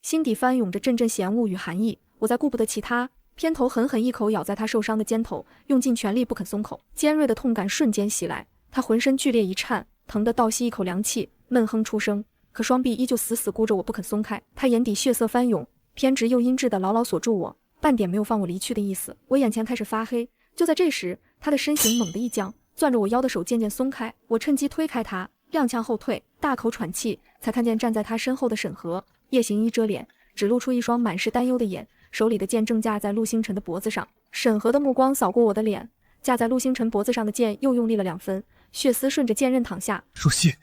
心底翻涌着阵阵嫌恶与寒意。我再顾不得其他，偏头狠狠一口咬在他受伤的肩头，用尽全力不肯松口。尖锐的痛感瞬间袭来，他浑身剧烈一颤，疼得倒吸一口凉气，闷哼出声，可双臂依旧死死箍着我不肯松开。他眼底血色翻涌，偏执又阴鸷地牢牢锁住我，半点没有放我离去的意思。我眼前开始发黑，就在这时，他的身形猛地一僵，攥着我腰的手渐渐松开，我趁机推开他，踉跄后退，大口喘气，才看见站在他身后的沈河。夜行衣遮脸，只露出一双满是担忧的眼，手里的剑正架在陆星辰的脖子上。沈河的目光扫过我的脸，架在陆星辰脖子上的剑又用力了2分，血丝顺着剑刃淌下。若曦，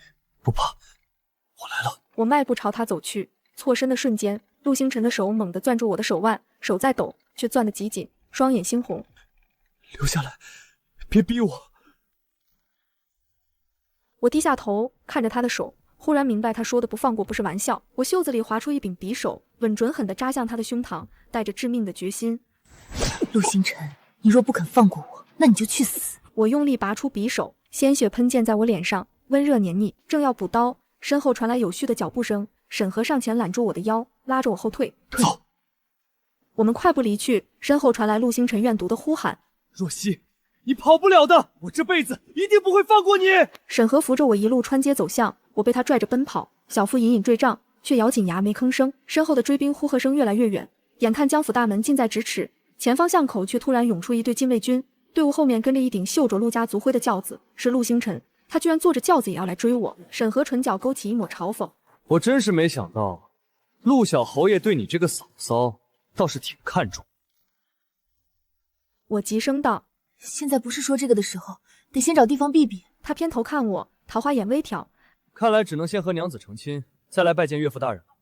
不怕，我来了。我迈步朝他走去，错身的瞬间，陆星辰的手猛地攥住我的手腕，手在抖，却攥得极紧，双眼猩红。留下来，别逼我。我低下头看着他的手，忽然明白他说的不放过不是玩笑。我袖子里划出一柄匕首，稳准狠地扎向他的胸膛，带着致命的决心。陆星辰，你若不肯放过我，那你就去死！我用力拔出匕首，鲜血喷溅在我脸上，温热黏腻。正要补刀，身后传来有序的脚步声，沈河上前揽住我的腰，拉着我后退。走！我们快步离去，身后传来陆星辰怨毒的呼喊：若曦，你跑不了的，我这辈子一定不会放过你！沈河扶着我一路穿街走巷，我被他拽着奔跑，小腹隐隐坠胀，却咬紧牙没吭声。身后的追兵呼喝声越来越远，眼看江府大门近在咫尺，前方巷口却突然涌出一队禁卫军，队伍后面跟着一顶绣着陆家族徽的轿子，是陆星辰。他居然坐着轿子也要来追我。沈河唇角勾起一抹嘲讽：我真是没想到，陆小侯爷对你这个嫂嫂倒是挺看重。我急声道：现在不是说这个的时候，得先找地方避避。他偏头看我，桃花眼微挑：看来只能先和娘子成亲，再来拜见岳父大人了。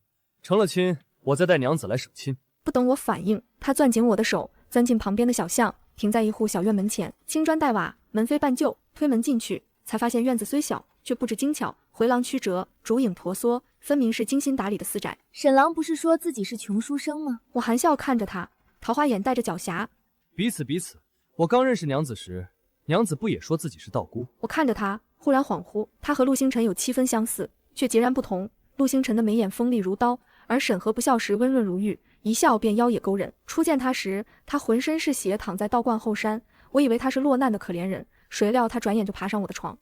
成了亲，我再带娘子来省亲。不等我反应，他攥紧我的手，钻进旁边的小巷，停在一户小院门前，青砖带瓦，门非半旧。推门进去，才发现院子虽小，却布置精巧，回廊曲折，竹影婆娑，分明是精心打理的私宅。沈郎不是说自己是穷书生吗？我含笑看着他，桃花眼带着狡黠：彼此。我刚认识娘子时，娘子不也说自己是道姑？我看着他，忽然恍惚，他和陆星辰有7分相似，却截然不同。陆星辰的眉眼锋利如刀，而沈河不笑时温润如玉，一笑便妖冶勾人。初见他时，他浑身是血，躺在道观后山，我以为他是落难的可怜人，谁料他转眼就爬上我的床。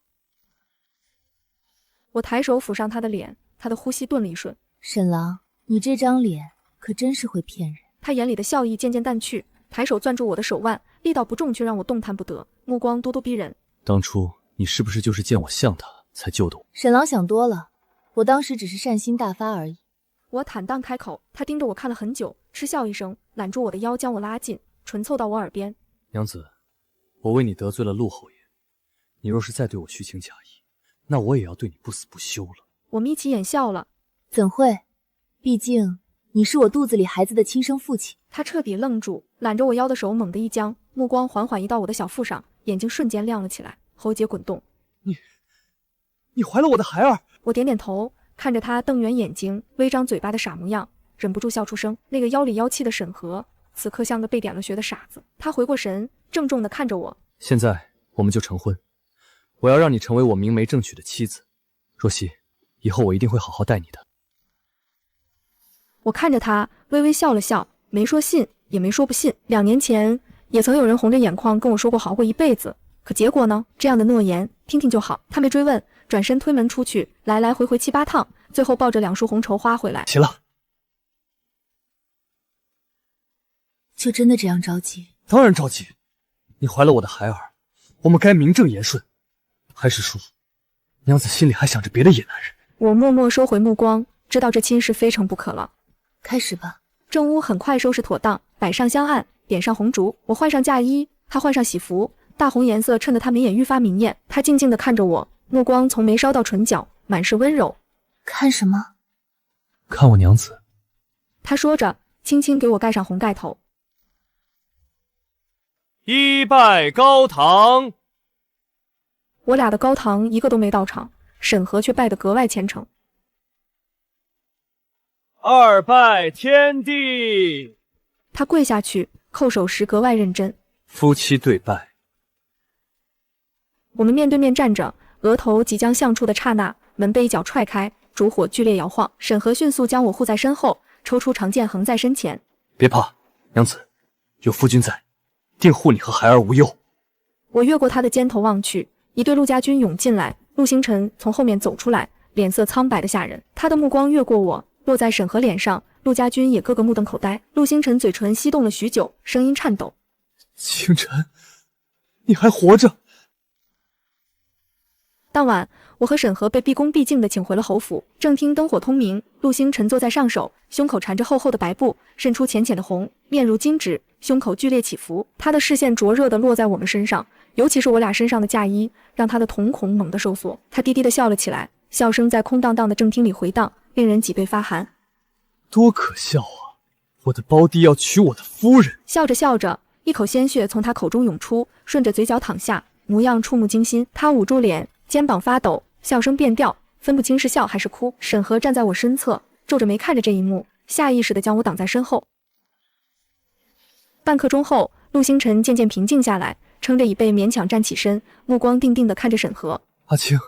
我抬手抚上他的脸，他的呼吸顿了一瞬。沈郎，你这张脸可真是会骗人。他眼里的笑意渐渐淡去，抬手攥住我的手腕，力道不重，却让我动弹不得，目光咄咄逼人。当初你是不是就是见我像他才救的我？沈郎想多了，我当时只是善心大发而已。我坦荡开口，他盯着我看了很久，嗤笑一声，揽住我的腰，将我拉近，唇凑到我耳边：娘子，我为你得罪了陆侯爷，你若是再对我虚情假意，那我也要对你不死不休了。我眯起眼笑了：怎会？毕竟你是我肚子里孩子的亲生父亲。他彻底愣住，揽着我腰的手猛地一僵，目光缓缓移到我的小腹上，眼睛瞬间亮了起来，喉结滚动。你怀了我的孩儿？我点点头，看着他瞪圆眼睛、微张嘴巴的傻模样，忍不住笑出声。那个妖里妖气的沈河，此刻像个被点了穴的傻子。他回过神，郑重地看着我：现在我们就成婚，我要让你成为我明媒正娶的妻子。若曦，以后我一定会好好待你的。我看着他，微微笑了笑，没说信，也没说不信。2年前，也曾有人红着眼眶跟我说过好过一辈子，可结果呢？这样的诺言，听听就好。他没追问，转身推门出去，来来回回7、8趟，最后抱着2束红绸花回来。齐了。就真的这样着急？当然着急。你怀了我的孩儿，我们该名正言顺。还是说，娘子心里还想着别的野男人？我默默收回目光，知道这亲事非成不可了。开始吧。正屋很快收拾妥当，摆上香案，点上红烛。我换上嫁衣，他换上喜服，大红颜色衬得他眉眼愈发明艳。他静静地看着我，目光从眉梢到唇角，满是温柔。看什么？看我娘子。他说着，轻轻给我盖上红盖头。一拜高堂。我俩的高堂一个都没到场，沈河却拜得格外虔诚。二拜天地。他跪下去，叩首时格外认真。夫妻对拜。我们面对面站着，额头即将相触的刹那，门被一脚踹开，烛火剧烈摇晃。沈河迅速将我护在身后，抽出长剑横在身前。别怕，娘子，有夫君在，定护你和孩儿无忧。我越过他的肩头望去，一队陆家军涌进来，陆星辰从后面走出来，脸色苍白的吓人。他的目光越过我，落在沈河脸上，陆家军也个个目瞪口呆。陆星辰嘴唇翕动了许久，声音颤抖：“星辰，你还活着？”当晚，我和沈河被毕恭毕敬地请回了侯府。正厅灯火通明，陆星辰坐在上首，胸口缠着厚厚的白布，渗出浅浅的红，面如金纸，胸口剧烈起伏。他的视线灼热地落在我们身上，尤其是我俩身上的嫁衣，让他的瞳孔猛地收缩。他低低地笑了起来，笑声在空荡荡的正厅里回荡，令人脊背发寒。多可笑啊！我的胞弟要娶我的夫人。笑着笑着，一口鲜血从他口中涌出，顺着嘴角淌下，模样触目惊心。他捂住脸，肩膀发抖，笑声变调，分不清是笑还是哭。沈河站在我身侧，皱着眉看着这一幕，下意识地将我挡在身后。半刻钟后，陆星辰渐渐平静下来，撑着椅背勉强站起身，目光定定地看着沈河。阿青，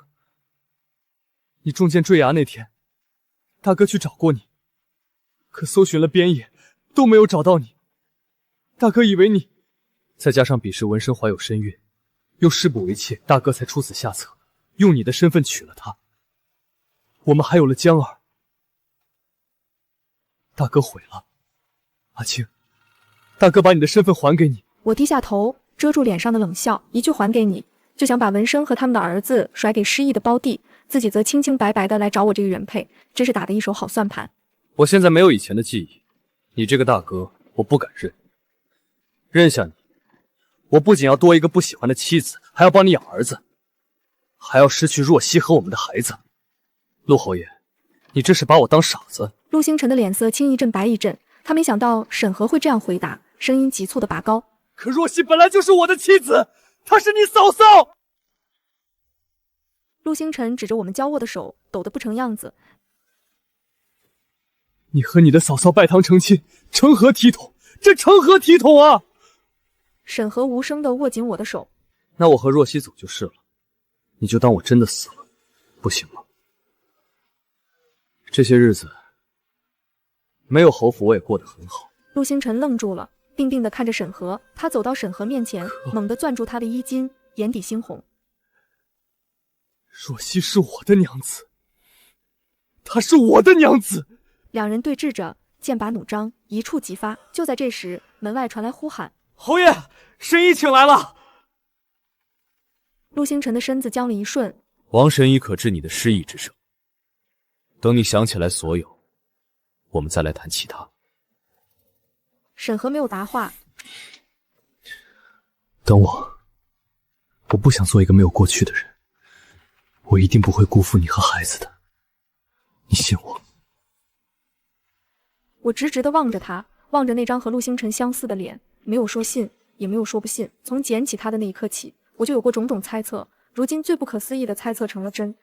你中箭坠崖那天，大哥去找过你，可搜寻了边野，都没有找到你。大哥以为你……再加上彼时文生怀有身孕，又施补为妾，大哥才出此下策，用你的身份娶了她。我们还有了江儿。大哥毁了。阿青，大哥把你的身份还给你。我低下头，遮住脸上的冷笑，一句还给你，就想把文生和他们的儿子甩给失意的胞弟，自己则清清白白的来找我这个原配，真是打的一手好算盘。我现在没有以前的记忆，你这个大哥我不敢认。认下你，我不仅要多一个不喜欢的妻子，还要帮你养儿子，还要失去若曦和我们的孩子。陆侯爷，你这是把我当傻子？陆星辰的脸色青一阵白一阵，他没想到沈河会这样回答，声音急促的拔高：“可若曦本来就是我的妻子，她是你嫂嫂。”陆星辰指着我们交握的手，抖得不成样子：“你和你的嫂嫂拜堂成亲，成何体统？这成何体统啊！”沈河无声地握紧我的手：“那我和若曦走就是了，你就当我真的死了，不行吗？这些日子没有侯府我也过得很好。”陆星辰愣住了，定定地看着沈河。他走到沈河面前，猛地攥住他的衣襟，眼底猩红：“若曦是我的娘子，她是我的娘子。”两人对峙着，剑拔弩张，一触即发。就在这时，门外传来呼喊：“侯爷，神医请来了。”陆星辰的身子僵了一瞬：“王神医可治你的失忆之症，等你想起来所有，我们再来谈其他。”沈河没有答话。等我不想做一个没有过去的人，我一定不会辜负你和孩子的，你信我。我直直地望着他，望着那张和陆星辰相似的脸，没有说信，也没有说不信。从捡起他的那一刻起，我就有过种种猜测，如今最不可思议的猜测成了真。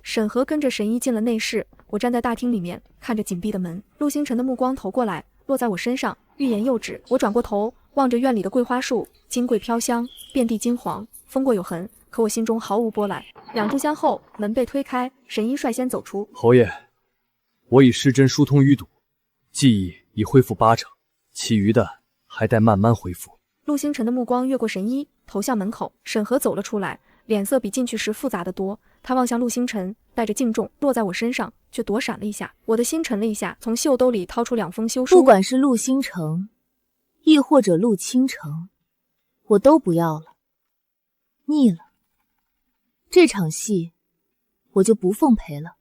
沈河跟着神医进了内室，我站在大厅里面，看着紧闭的门。陆星辰的目光投过来，落在我身上，欲言又止。我转过头，望着院里的桂花树，金桂飘香，遍地金黄，风过有痕，可我心中毫无波澜。2炷香后，门被推开，神医率先走出。侯爷，我已施针疏通淤堵，记忆已恢复8成，其余的还待慢慢恢复。陆星辰的目光越过神医，投向门口。沈河走了出来，脸色比进去时复杂得多。他望向陆星辰，带着敬重，落在我身上，却躲闪了一下。我的心沉了一下，从袖兜里掏出2封休书。不管是陆星辰，亦或者陆倾城，我都不要了，腻了。这场戏，我就不奉陪了。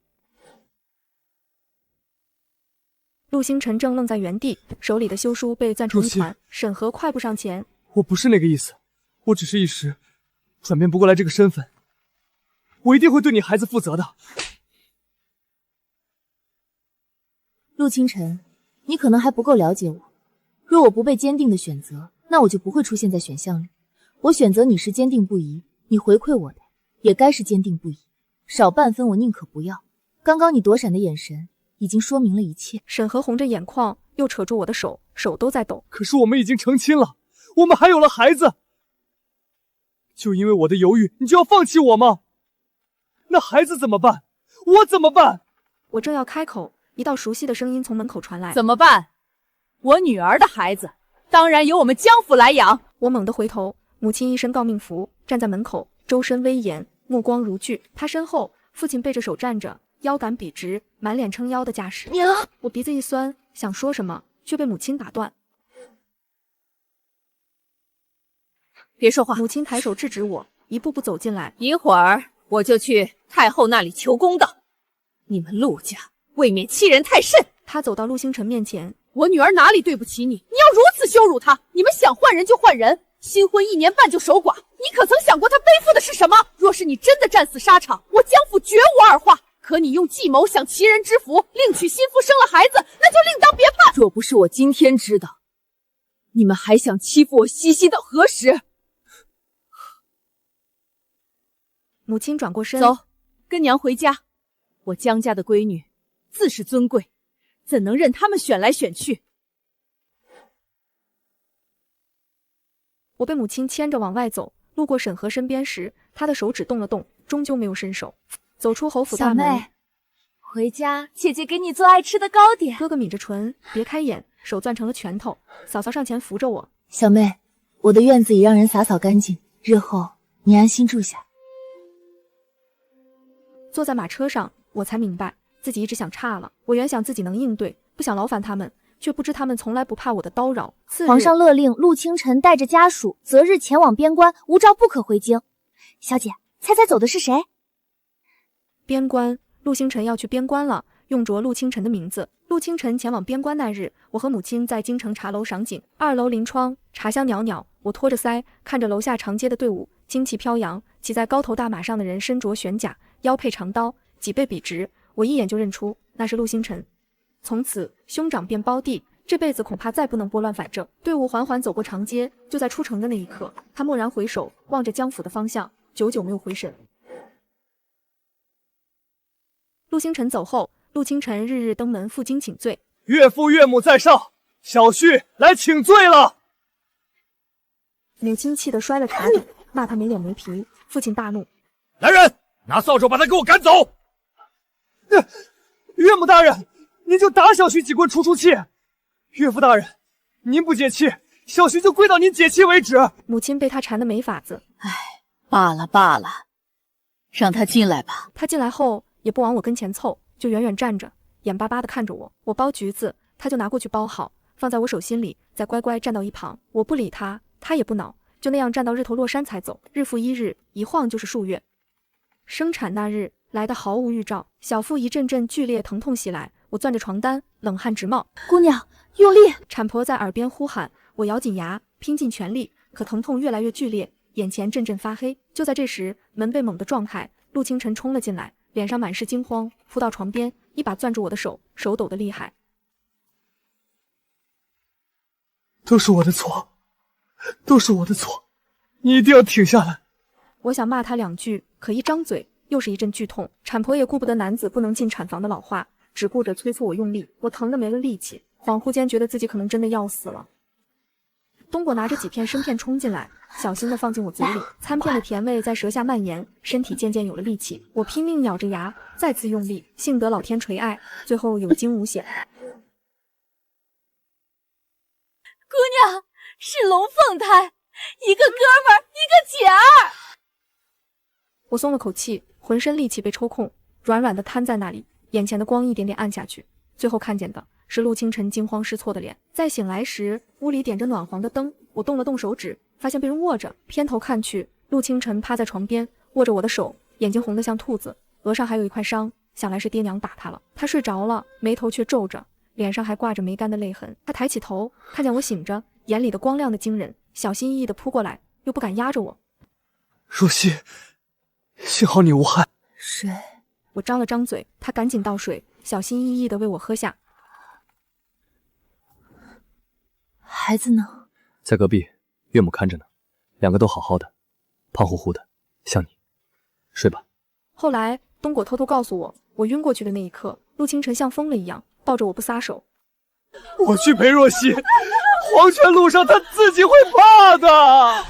陆星辰正愣在原地，手里的休书被攥成一团。沈河快步上前：“我不是那个意思，我只是一时转变不过来这个身份，我一定会对你孩子负责的。”陆倾城，你可能还不够了解我。若我不被坚定的选择，那我就不会出现在选项里。我选择你是坚定不移，你回馈我的也该是坚定不移。少半分我宁可不要。刚刚你躲闪的眼神已经说明了一切。沈河红着眼眶，又扯住我的手，手都在抖。可是我们已经成亲了，我们还有了孩子，就因为我的犹豫，你就要放弃我吗？那孩子怎么办？我怎么办？我正要开口，一道熟悉的声音从门口传来：“怎么办？我女儿的孩子，当然由我们江府来养。”我猛地回头，母亲一身诰命服，站在门口，周身威严，目光如炬。她身后，父亲背着手站着，腰杆笔直，满脸撑腰的架势。娘，我鼻子一酸，想说什么，却被母亲打断。别说话！母亲抬手制止我，一步步走进来。一会儿我就去太后那里求公道。你们陆家未免欺人太甚！她走到陆星辰面前，我女儿哪里对不起你？你要如此羞辱她？你们想换人就换人，新婚1年半就守寡，你可曾想过她背负的是什么？若是你真的战死沙场，我江府绝无二话。可你用计谋想齐人之福，另娶新妇生了孩子，那就另当别判。若不是我今天知道，你们还想欺负我西西到何时？母亲转过身，走，跟娘回家。我江家的闺女自是尊贵，怎能任他们选来选去？我被母亲牵着往外走，路过沈河身边时，她的手指动了动，终究没有伸手。走出侯府大门，小妹，回家，姐姐给你做爱吃的糕点。哥哥抿着唇，别开眼，手攥成了拳头。嫂嫂上前扶着我，小妹，我的院子已让人打扫干净，日后你安心住下。坐在马车上，我才明白自己一直想差了。我原想自己能应对，不想劳烦他们，却不知他们从来不怕我的叨扰。皇上勒令陆清晨带着家属择日前往边关，无诏不可回京。小姐，猜猜走的是谁？边关，陆星辰要去边关了，用着陆清晨的名字。陆清晨前往边关那日，我和母亲在京城茶楼赏景，2楼临窗，茶香袅袅。我托着腮，看着楼下长街的队伍，旌旗飘扬，骑在高头大马上的人身着玄甲，腰佩长刀，脊背笔直，我一眼就认出那是陆星辰。从此兄长便胞弟，这辈子恐怕再不能拨乱反正。队伍缓缓走过长街，就在出城的那一刻，他蓦然回首，望着江府的方向，久久没有回神。陆星辰走后，陆清晨日日登门负荆请罪。岳父岳母在上，小婿来请罪了。母亲气得摔了茶底，骂他没脸没皮。父亲大怒，来人，拿扫帚把他给我赶走。岳母大人，您就打小婿几棍出气。岳父大人，您不解气，小婿就跪到您解气为止。母亲被他缠得没法子。罢了罢了，让他进来吧。他进来后也不往我跟前凑，就远远站着，眼巴巴地看着我。我剥橘子，他就拿过去剥好，放在我手心里，再乖乖站到一旁。我不理他，他也不恼，就那样站到日头落山才走。日复一日，一晃就是数月。生产那日来得毫无预兆，小腹一阵阵剧烈疼痛袭来，我攥着床单，冷汗直冒。姑娘，用力！产婆在耳边呼喊，我咬紧牙，拼尽全力，可疼痛越来越剧烈，眼前阵阵发黑。就在这时，门被猛地撞开，陆清晨冲了进来，脸上满是惊慌，扑到床边，一把攥住我的手，手抖得厉害。都是我的错，都是我的错，你一定要停下来。我想骂他2句，可一张嘴又是一阵剧痛。产婆也顾不得男子不能进产房的老话，只顾着催促我用力。我疼得没了力气，恍惚间觉得自己可能真的要死了。东果拿着几片生片冲进来，小心地放进我嘴里，参片的甜味在舌下蔓延，身体渐渐有了力气。我拼命咬着牙，再次用力，幸得老天垂爱，最后有惊无险。姑娘，是龙凤胎，一个哥们儿，一个姐儿。我松了口气，浑身力气被抽空，软软的瘫在那里，眼前的光一点点暗下去，最后看见的是陆清晨惊慌失措的脸。再醒来时，屋里点着暖黄的灯，我动了动手指，发现被人握着，偏头看去，陆清晨趴在床边，握着我的手，眼睛红得像兔子，额上还有一块伤，想来是爹娘打他了。他睡着了，眉头却皱着，脸上还挂着没干的泪痕。他抬起头，看见我醒着，眼里的光亮的惊人，小心翼翼地扑过来，又不敢压着我。若曦，幸好你无害。水。我张了张嘴，他赶紧倒水，小心翼翼地为我喝下。孩子呢？在隔壁，岳母看着呢，2个都好好的，胖乎乎的，像你。睡吧。后来东果偷偷告诉我，我晕过去的那一刻，陆清晨像疯了一样抱着我不撒手。我去陪若曦，黄泉路上他自己会怕的。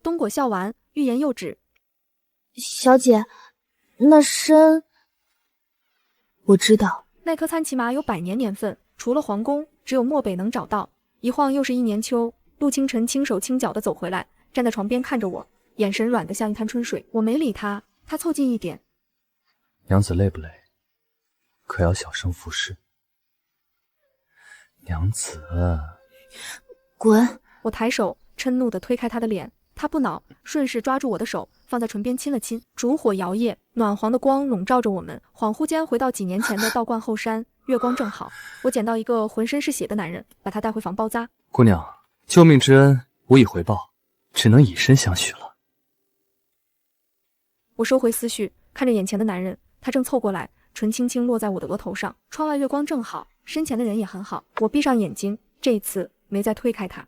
东果笑完，欲言又止。小姐，那参……我知道，那颗参起码有100年年份，除了皇宫，只有漠北能找到。一晃又是一年秋，陆清晨轻手轻脚地走回来，站在床边看着我，眼神软得像一滩春水。我没理他，他凑近一点。娘子累不累？可要小声服侍。娘子，滚！我抬手嗔怒地推开他的脸，他不恼，顺势抓住我的手，放在唇边亲了亲。烛火摇曳，暖黄的光笼罩着我们，恍惚间回到几年前的道观后山，月光正好。我捡到一个浑身是血的男人，把他带回房包扎。姑娘，救命之恩无以回报，只能以身相许了。我收回思绪，看着眼前的男人，他正凑过来，唇轻轻落在我的额头上。窗外月光正好，身前的人也很好。我闭上眼睛，这一次没再推开他。